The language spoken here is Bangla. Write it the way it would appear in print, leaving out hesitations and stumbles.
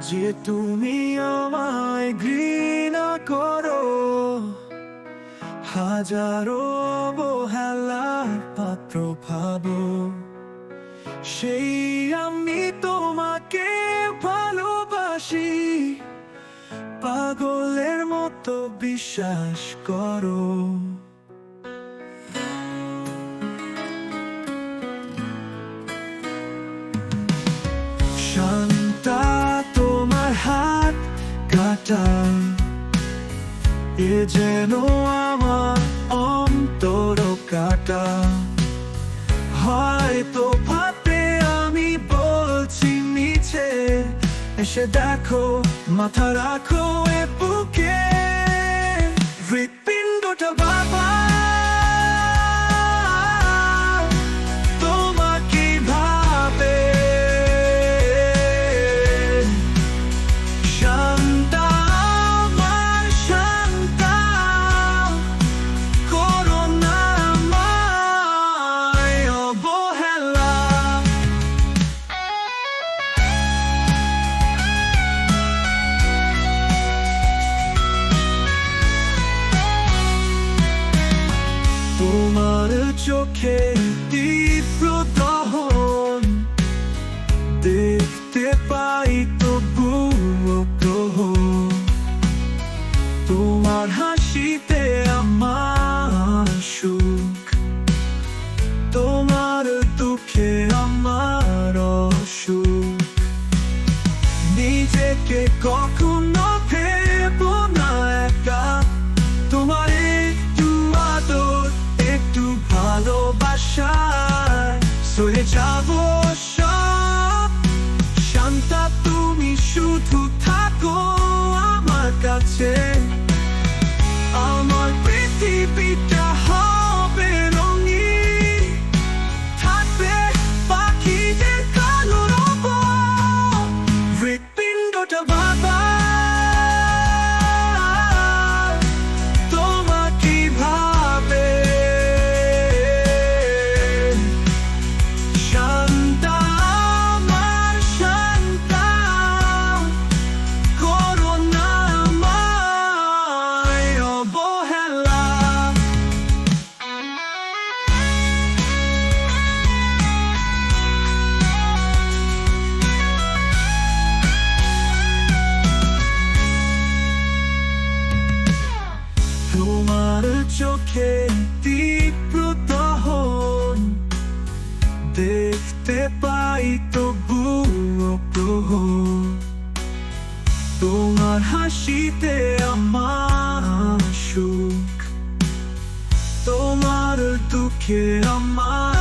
যে তুমি আমায় ঘৃণা করো, হাজারো অবহেলার পাত্র ভাবো, সেই আমি তোমাকে ভালোবাসি, পাগলের মতো বিশ্বাস করো। শান্তা, তোমার হাত কাটা এ যেন আমার অন্তর কাটা। হয়তো ভাবে আমি বলছি নিচে, এসে দেখো মাথা রাখো এ বুকে। হৃৎপিণ্ডটা বাবা তোমাকে ভাবে। শান্তা, আমার শান্তা, করো না আমায় অবহেলা। তোমার চোখে তীব্র দহন দেখতে পাই তবুও গ্রহণ। তোমার হাসিতে আমার সুখ, তোমার দুঃখে আমার অসুখ। নিজেকে কখনো ভেবো না একা, তোমার একটু আদর, একটু ভালোবাসায় সয়ে যাবো সব। শান্তা, তুমি শুধু থাকো আমার কাছে, আমার পৃথিবীটা হবে রঙিন। থাকবে পাখিদের কালো রব, হৃৎপিণ্ডটা বাবা তোমাকে ভাবে। শান্তা, আমার শান্তা, করো না আমায় অবহেলা। তোমার চোখে তীব্র দহন দেখতে পাই তবুও গ্রহণ। তোমার হাসিতে আমার সুখ, তোমার দুঃখে আমার